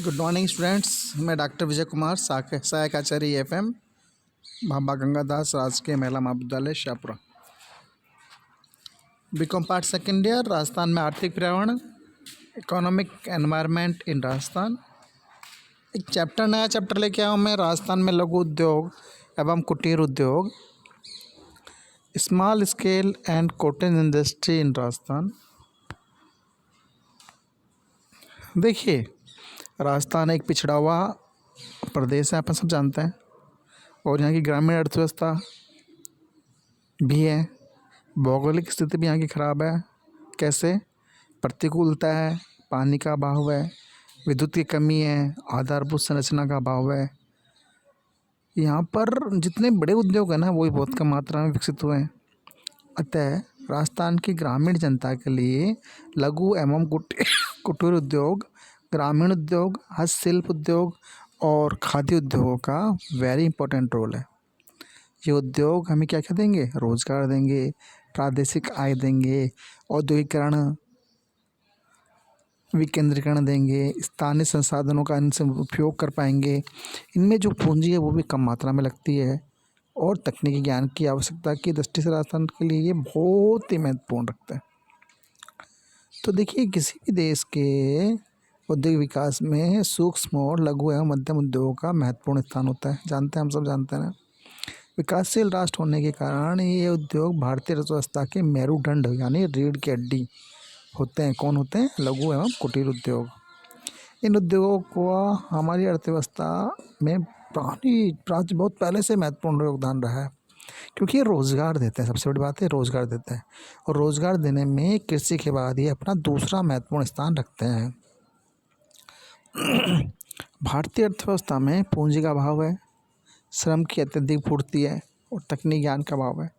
Good morning students. मैं doctor Vijay Kumar, सहायक आचार्य FM, Baba Gangadas Rajkiya Mahila Mahavidyalaya Shahpura. BCom part second year, Rajasthan में आर्थिक पर्यावरण, इकोनॉमिक एनवायरनमेंट इन राजस्थान। एक नया चैप्टर लेके आया हूँ मैं, राजस्थान में लघु उद्योग एवं कुटीर उद्योग, small scale and cottage industry in Rajasthan. देखिए, राजस्थान एक पिछड़ा हुआ प्रदेश है, अपन सब जानते हैं, और यहाँ की ग्रामीण अर्थव्यवस्था भी है। भौगोलिक स्थिति भी यहाँ की ख़राब है। कैसे? प्रतिकूलता है, पानी का अभाव है, विद्युत की कमी है, आधारभूत संरचना का अभाव है। यहाँ पर जितने बड़े उद्योग हैं ना, वो भी बहुत कम मात्रा में विकसित हुए हैं। अतः राजस्थान की ग्रामीण जनता के लिए लघु एवं कुटीर उद्योग, ग्रामीण उद्योग, हस्तशिल्प उद्योग और खाद्य उद्योगों का वेरी इंपॉर्टेंट रोल है। ये उद्योग हमें क्या क्या देंगे? रोजगार देंगे, प्रादेशिक आय देंगे, औद्योगिकरण, विकेंद्रीकरण देंगे, स्थानीय संसाधनों का इनसे उपयोग कर पाएंगे। इनमें जो पूंजी है वो भी कम मात्रा में लगती है, और तकनीकी ज्ञान की आवश्यकता की दृष्टि से राजस्थान के लिए ये बहुत ही महत्वपूर्ण रखता है। तो देखिए, किसी भी देश के औद्योगिक विकास में सूक्ष्म और लघु एवं मध्यम उद्योगों का महत्वपूर्ण स्थान होता है। जानते हैं, हम सब जानते हैं ना। विकासशील राष्ट्र होने के कारण ये उद्योग भारतीय अर्थव्यवस्था के मेरुदंड यानी रीढ़ की हड्डी होते हैं। कौन होते हैं? लघु एवं कुटीर उद्योग। इन उद्योगों को हमारी अर्थव्यवस्था में बहुत पहले से महत्वपूर्ण योगदान रहा है, क्योंकि ये रोज़गार देते हैं। सबसे बड़ी बात है, रोज़गार देते हैं, और रोज़गार देने में कृषि के बाद ये अपना दूसरा महत्वपूर्ण स्थान रखते हैं। भारतीय अर्थव्यवस्था में पूंजी का अभाव है, श्रम की अत्यधिक पूर्ति है, और तकनीकी ज्ञान का अभाव है।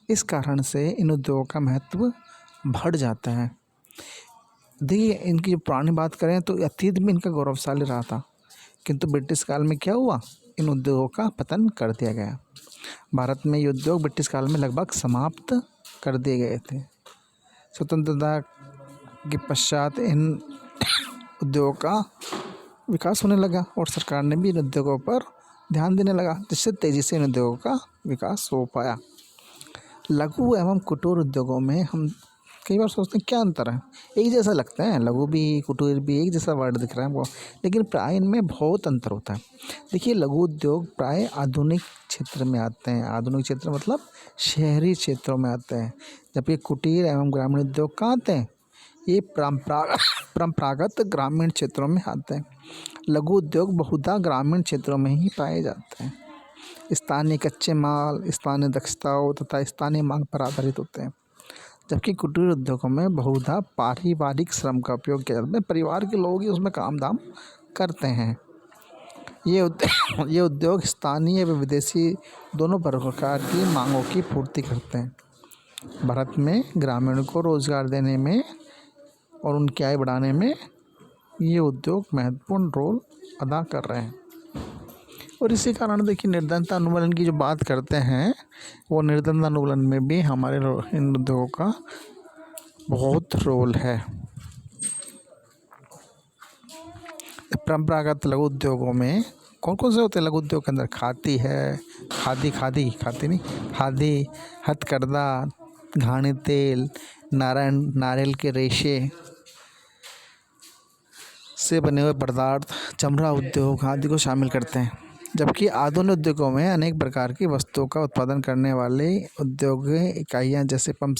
इस कारण से इन उद्योगों का महत्व बढ़ जाता है। देखिए, इनकी जो पुरानी बात करें तो अतीत में इनका गौरवशाली रहा था, किंतु ब्रिटिश काल में क्या हुआ? इन उद्योगों का पतन कर दिया गया। भारत में ये उद्योग ब्रिटिश काल में लगभग समाप्त कर दिए गए थे। स्वतंत्रता के पश्चात इन उद्योगों का विकास होने लगा, और सरकार ने भी इन उद्योगों पर ध्यान देने लगा, जिससे तेज़ी से इन उद्योगों का विकास हो पाया। लघु एवं कुटीर उद्योगों में हम कई बार सोचते हैं क्या अंतर है, एक जैसा लगता है, लघु भी कुटीर भी एक जैसा वर्ड दिख रहा है वो, लेकिन प्राय इनमें बहुत अंतर होता है। देखिए, लघु उद्योग प्राय आधुनिक क्षेत्र में आते हैं। आधुनिक क्षेत्र मतलब शहरी क्षेत्रों में आते हैं, जबकि कुटीर एवं ग्रामीण उद्योग कहाँ आते हैं? ये परंपरागत ग्रामीण क्षेत्रों में आते हैं। लघु उद्योग बहुधा ग्रामीण क्षेत्रों में ही पाए जाते हैं। स्थानीय कच्चे माल, स्थानीय दक्षताओं तथा स्थानीय मांग पर आधारित होते हैं, जबकि कुटीर उद्योगों में बहुधा पारिवारिक श्रम का उपयोग किया जाता है। परिवार के लोग ही उसमें काम धाम करते हैं। ये उद्योग स्थानीय व विदेशी दोनों प्रकार की मांगों की पूर्ति करते हैं। भारत में ग्रामीणों को रोजगार देने में और उनकी आय बढ़ाने में ये उद्योग महत्वपूर्ण रोल अदा कर रहे हैं। और इसी कारण देखिए, निर्धनता उन्मूलन की जो बात करते हैं, वो निर्धनता उन्मूलन में भी हमारे इन उद्योगों का बहुत रोल है। परंपरागत लघु उद्योगों में कौन कौन से होते हैं? लघु उद्योग के अंदर खादी है, खादी, हथकरघा, घानी तेल, नारियल के रेशे से बने हुए पदार्थ, चमड़ा उद्योग आदि को शामिल करते हैं। जबकि आधुनिक उद्योगों में अनेक प्रकार की वस्तुओं का उत्पादन करने वाले उद्योग इकाइयाँ जैसे पंप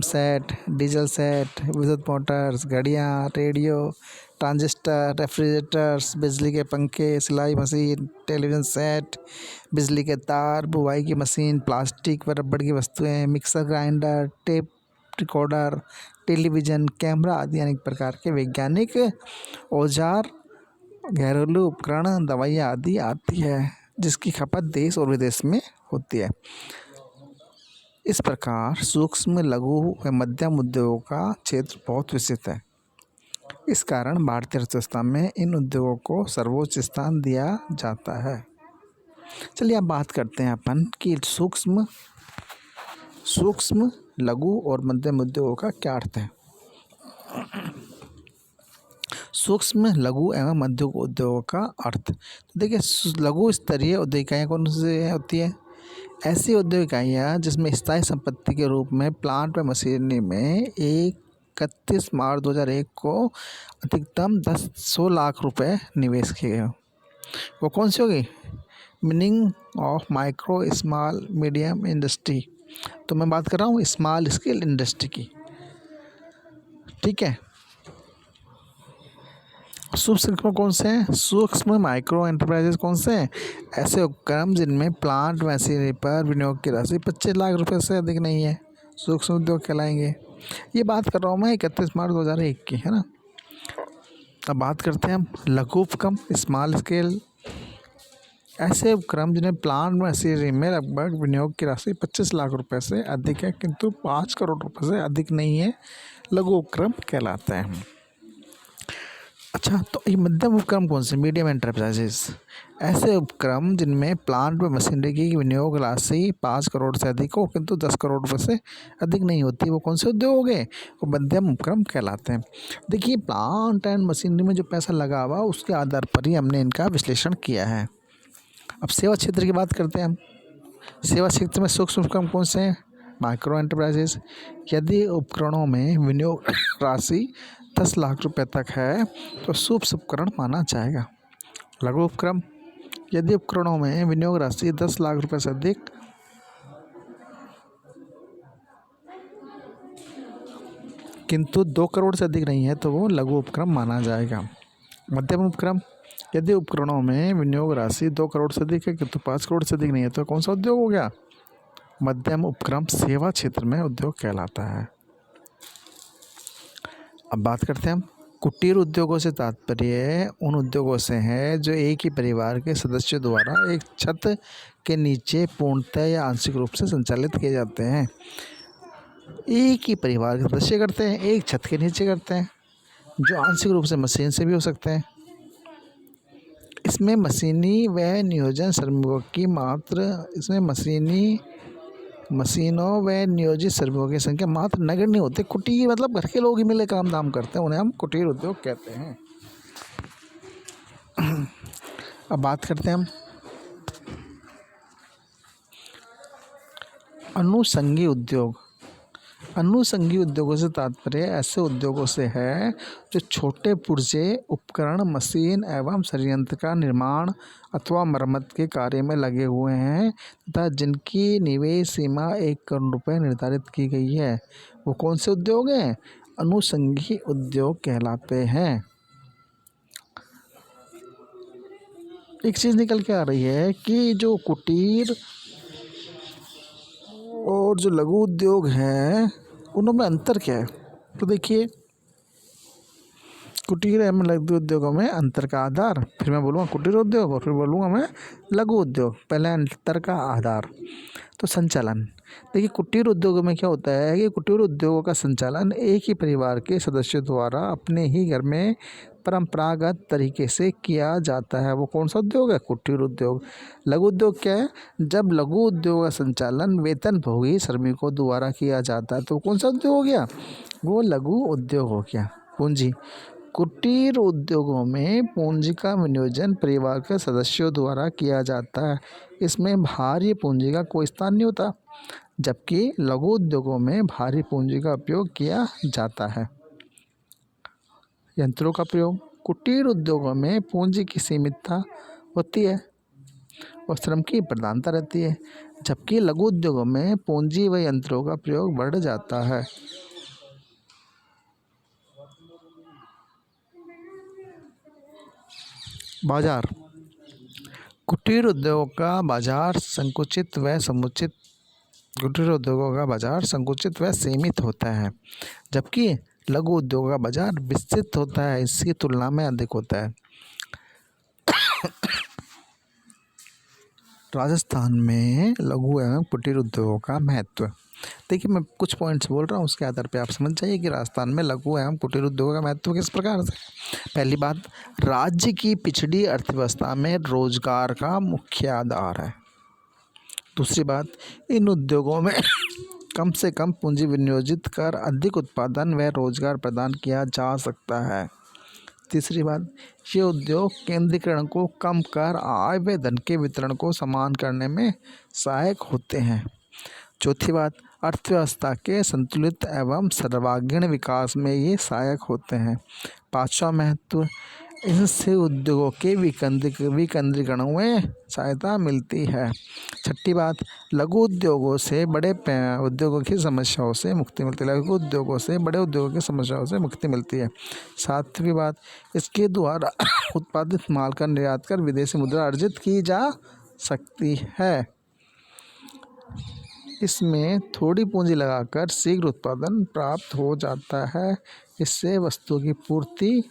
सेट, डीजल सेट, विद्युत मोटर्स, घड़ियाँ, रेडियो, ट्रांजिस्टर, रेफ्रिजरेटर्स, बिजली के पंखे, सिलाई मशीन, टेलीविज़न सेट, बिजली के तार, बुवाई की मशीन, प्लास्टिक व रबड़ की वस्तुएं, mixer grinder, tape recorder, television, camera आदि अनेक प्रकार के वैज्ञानिक औजार, घरेलू उपकरण, दवाइयाँ आदि आती है, जिसकी खपत देश और विदेश में होती है। इस प्रकार सूक्ष्म, लघु व मध्यम उद्योगों का क्षेत्र बहुत विस्तृत है। इस कारण भारतीय अर्थव्यवस्था में इन उद्योगों को सर्वोच्च स्थान दिया जाता है। चलिए अब बात करते हैं अपन कि सूक्ष्म, लघु और मध्यम उद्योगों का क्या अर्थ है। सूक्ष्म लघु एवं मध्यम उद्योगों का अर्थ। तो देखिए, लघु स्तरीय उद्योग इकाइयाँ कौन सी होती है? ऐसी उद्योग इकाइयाँ जिसमें स्थायी संपत्ति के रूप में प्लांट व मशीनरी में 31 मार्च 2001 को अधिकतम 100 लाख रुपए निवेश किए गए हो, वो कौन सी होगी? Meaning of micro small medium industry. तो मैं बात कर रहा हूँ स्मॉल स्केल इंडस्ट्री की, ठीक है। सूक्ष्म कौन से हैं? सूक्ष्म माइक्रो एंटरप्राइजेज कौन से हैं? ऐसे उपक्रम जिनमें प्लांट मशीनरी पर विनियोग की राशि 25 लाख रुपए से अधिक नहीं है, सूक्ष्म उद्योग कहलाएंगे। ये बात कर रहा हूँ मैं 31 मार्च 2001 की, है ना। अब बात करते हैं हम लघु उपक्रम, स्मॉल स्केल। ऐसे उपक्रम जिन्हें प्लांट मशीनरी में लगभग विनियोग की राशि 25 लाख रुपए से अधिक है किंतु 5 करोड़ रुपए से अधिक नहीं है, लघु उपक्रम कहलाते हैं। अच्छा, तो ये मध्यम उपक्रम कौन से? Medium enterprises. ऐसे उपक्रम जिनमें प्लांट व मशीनरी की विनियोग राशि 5 करोड़ से अधिक हो किंतु 10 करोड़ रुपए से अधिक नहीं होती, वो कौन से उद्योग हो गए? वो मध्यम उपक्रम कहलाते हैं। देखिए, प्लांट एंड मशीनरी में जो पैसा लगा हुआ उसके आधार पर ही हमने इनका विश्लेषण किया है। अब सेवा क्षेत्र की बात करते हैं हम। सेवा क्षेत्र में सूक्ष्म उपक्रम कौन से हैं? Micro enterprises. यदि उपकरणों में विनियोग राशि 10 लाख रुपए तक है तो सूक्ष्म उपकरण माना जाएगा। लघु उपक्रम, यदि उपकरणों में विनियोग राशि 10 लाख रुपए से अधिक किंतु 2 करोड़ से अधिक नहीं है तो वो लघु उपक्रम माना जाएगा। मध्यम उपक्रम, यदि उपकरणों में विनियोग राशि 2 करोड़ से अधिक है किंतु 5 करोड़ से अधिक नहीं है तो कौन सा उद्योग हो गया? मध्यम उपक्रम सेवा क्षेत्र में उद्योग कहलाता है। अब बात करते हैं हम कुटीर उद्योगों से तात्पर्य उन उद्योगों से है जो एक ही परिवार के सदस्यों द्वारा एक छत के नीचे पूर्णतः या आंशिक रूप से संचालित किए जाते हैं। एक ही परिवार के सदस्य करते हैं, एक छत के नीचे करते हैं, जो आंशिक रूप से मशीन से भी हो सकते हैं। इसमें मशीनी व नियोजन श्रमिकों की मात्र मशीनों व नियोजित श्रमिकों की संख्या मात्र नगण्य होती है। कुटीर मतलब घर के लोग ही मिले काम दाम करते हैं, उन्हें हम कुटीर उद्योग कहते हैं। अब बात करते हैं हम अनुषंगी उद्योग। अनुषंगी उद्योगों से तात्पर्य ऐसे उद्योगों से है जो छोटे पुर्जे उपकरण मशीन एवं संयंत्र का निर्माण अथवा मरम्मत के कार्य में लगे हुए हैं तथा जिनकी निवेश सीमा 1 करोड़ रुपये निर्धारित की गई है, वो कौन से उद्योग हैं? अनुषंगी उद्योग कहलाते हैं। एक चीज़ निकल के आ रही है कि जो कुटीर और जो लघु उद्योग हैं उनमें अंतर क्या है? तो देखिए, कुटीर एवं लघु उद्योगों में अंतर का आधार, फिर मैं बोलूँगा कुटीर उद्योग और फिर बोलूँगा मैं लघु उद्योग। पहले अंतर का आधार तो संचालन। देखिए, कुटीर उद्योगों में क्या होता है कि कुटीर उद्योगों का संचालन एक ही परिवार के सदस्यों द्वारा अपने ही घर में परंपरागत तरीके से किया जाता है, वो कौन सा उद्योग है? कुटीर उद्योग। लघु उद्योग क्या है? जब लघु उद्योग का संचालन वेतनभोगी श्रमिकों द्वारा किया जाता है तो कौन सा उद्योग हो गया? वो लघु उद्योग हो गया। पूंजी, कुटीर उद्योगों में पूंजी का विनियोजन परिवार के सदस्यों द्वारा किया जाता है, इसमें भारी पूंजी का कोई स्थान नहीं होता, जबकि लघु उद्योगों में भारी पूंजी का उपयोग किया जाता है। यंत्रों का प्रयोग, कुटीर उद्योगों में पूंजी की सीमितता होती है और श्रम की प्रधानता रहती है, जबकि लघु उद्योगों में पूंजी व यंत्रों का प्रयोग बढ़ जाता है। बाजार, कुटीर उद्योगों का बाजार संकुचित व सीमित होता है, जबकि लघु उद्योग का बाजार विस्तृत होता है, इसकी तुलना में अधिक होता है। राजस्थान में लघु एवं कुटीर उद्योगों का महत्व। देखिए, मैं कुछ पॉइंट्स बोल रहा हूँ, उसके आधार पे आप समझ जाइए कि राजस्थान में लघु एवं कुटीर उद्योगों का महत्व किस प्रकार से। पहली बात, राज्य की पिछड़ी अर्थव्यवस्था में रोजगार का मुख्य आधार है। दूसरी बात, इन उद्योगों में कम से कम पूंजी विनियोजित कर अधिक उत्पादन व रोजगार प्रदान किया जा सकता है। तीसरी बात, ये उद्योग केंद्रीकरण को कम कर आय व धन के वितरण को समान करने में सहायक होते हैं। चौथी बात, अर्थव्यवस्था के संतुलित एवं सर्वांगीण विकास में ये सहायक होते हैं। पांचवा महत्व, इनसे उद्योगों के विकेंद्रीकरण में सहायता मिलती है। छठी बात, लघु उद्योगों से बड़े उद्योगों की समस्याओं से मुक्ति मिलती है। लघु उद्योगों से बड़े उद्योगों की समस्याओं से मुक्ति मिलती है। सातवीं बात, इसके द्वारा उत्पादित माल का निर्यात कर विदेशी मुद्रा अर्जित की जा सकती है। इसमें थोड़ी पूंजी लगाकर शीघ्र उत्पादन प्राप्त हो जाता है। इससे वस्तुओं की पूर्ति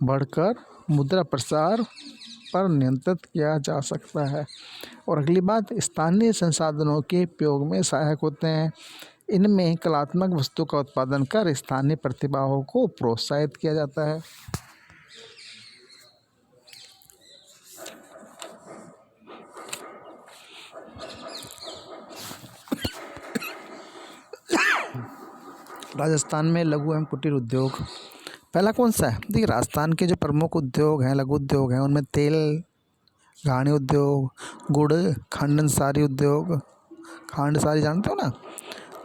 बढ़कर मुद्रा प्रसार पर नियंत्रित किया जा सकता है। और अगली बात, स्थानीय संसाधनों के उपयोग में सहायक होते हैं। इनमें कलात्मक वस्तु का उत्पादन कर स्थानीय प्रतिभाओं को प्रोत्साहित किया जाता है। राजस्थान में लघु एवं कुटीर उद्योग पहला कौन सा है? देखिए, राजस्थान के जो प्रमुख उद्योग हैं, लघु उद्योग हैं, उनमें तेल घाणी उद्योग, गुड़ खांडसारी उद्योग, खांडसारी जानते हो ना,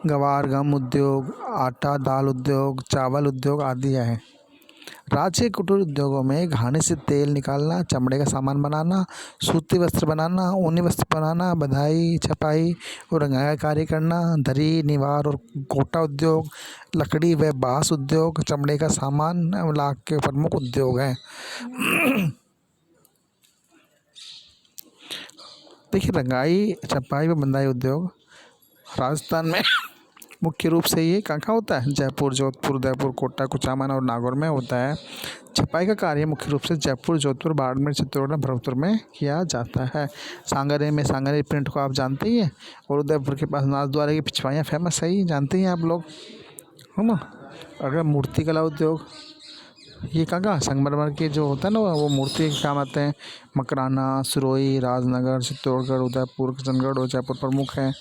गवार गम उद्योग, आटा दाल उद्योग, चावल उद्योग आदि है। राज्य के कुटीर उद्योगों में घानी से तेल निकालना, चमड़े का सामान बनाना, सूती वस्त्र बनाना, ऊनी वस्त्र बनाना, बधाई छपाई और रंगाई का कार्य करना, दरी निवार और कोटा उद्योग, लकड़ी व बांस उद्योग, चमड़े का सामान लाख के प्रमुख उद्योग हैं। देखिए, रंगाई छपाई व बंधाई उद्योग राजस्थान में मुख्य रूप से ये कहाँ होता है? जयपुर, जोधपुर, उदयपुर, कोटा, कुचामन और नागौर में होता है। छपाई का कार्य मुख्य रूप से जयपुर, जोधपुर, बाड़मेर, चित्तौड़गढ़, भरतपुर में किया जाता है। सांगानेरी प्रिंट को आप जानते ही हैं। और उदयपुर के पास नाथद्वारा की पिछवाइयाँ फेमस है ही, जानते ही हैं आप लोग, है ना। अगर मूर्ति कला उद्योग, ये कहाँ संगमरमर के जो होता है ना, वो मूर्ति के काम आते हैं। मकराना, सिरोही, राजनगर, चित्तौड़गढ़, उदयपुर, किशनगढ़ और जयपुर प्रमुख हैं।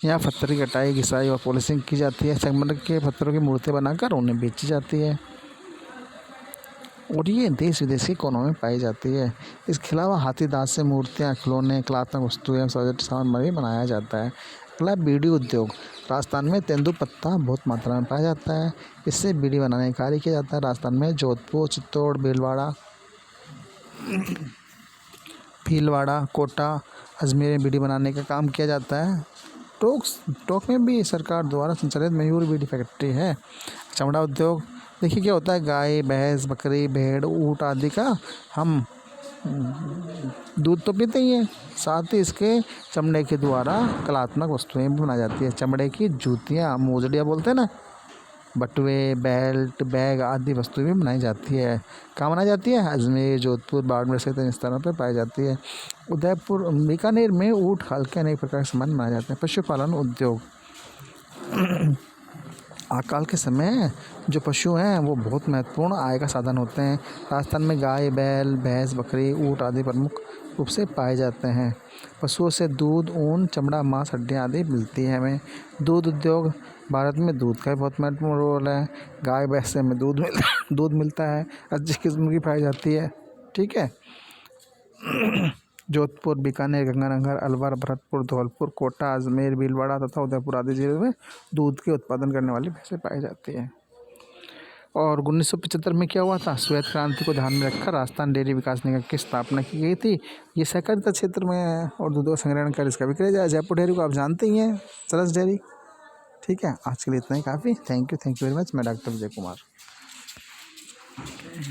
यहाँ पत्थर की कटाई, घिसाई और पॉलिशिंग की जाती है। संगमरमर के पत्थरों की मूर्तियाँ बनाकर उन्हें बेची जाती है और ये देश विदेश के कोनों में पाई जाती है। इसके अलावा हाथी दांत से मूर्तियाँ, खिलौने, कलात्मक वस्तुएं, सजावटी सामान भी बनाया जाता है। अगला, बीड़ी उद्योग। राजस्थान में तेंदुपत्ता बहुत मात्रा में पाया जाता है। इससे बीड़ी बनाने का कार्य किया जाता है। राजस्थान में जोधपुर, चित्तौड़, भीलवाड़ा, कोटा, अजमेर में बीड़ी बनाने का काम किया जाता है। टोंक में भी सरकार द्वारा संचालित मयूर बीड़ी फैक्ट्री है। चमड़ा उद्योग, देखिए क्या होता है, गाय, भैंस, बकरी, भेड़, ऊँट आदि का हम दूध तो पीते ही हैं, साथ ही इसके चमड़े के द्वारा कलात्मक वस्तुएं भी बनाई जाती है। चमड़े की जूतियाँ, मोजड़ियाँ बोलते हैं ना, बटुए, बेल्ट, बैग आदि वस्तुएं भी बनाई जाती है। कहाँ बनाई जाती है? अजमेर, जोधपुर, बाड़मेर सहित इन स्थानों पर पाई जाती है। उदयपुर, बीकानेर में ऊँट, हल्के अनेक प्रकार के सामान बनाए जाते हैं। पशुपालन उद्योग, आजकल के समय जो पशु हैं वो बहुत महत्वपूर्ण आय का साधन होते हैं। राजस्थान में गाय, बैल, भैंस, बकरी, ऊँट आदि प्रमुख रूप से पाए जाते हैं। पशुओं से दूध, ऊन, चमड़ा, मांस, हड्डियाँ आदि मिलती है हमें। दूध उद्योग, भारत में दूध का बहुत महत्वपूर्ण रोल है। गाय भैंस से हमें दूध मिलता है, अच्छी किस्म की पाई जाती है। ठीक है। जोधपुर, बीकानेर, गंगानगर, अलवर, भरतपुर, धौलपुर, कोटा, अजमेर, भीलवाड़ा तथा उदयपुर आदि जिलों में दूध के उत्पादन करने वाली भैंसें पाई जाती हैं। और 1975 में क्या हुआ था? श्वेत क्रांति को ध्यान में रखकर राजस्थान डेयरी विकास निगम की स्थापना की गई थी। ये सहकारिता क्षेत्र में है और दूध का संग्रहण कर इसका विक्रय जाए। जयपुर डेयरी को आप जानते ही हैं, सरस डेयरी। ठीक है, आज के लिए इतना ही काफ़ी। Thank you very much. मैं डॉक्टर विजय कुमार।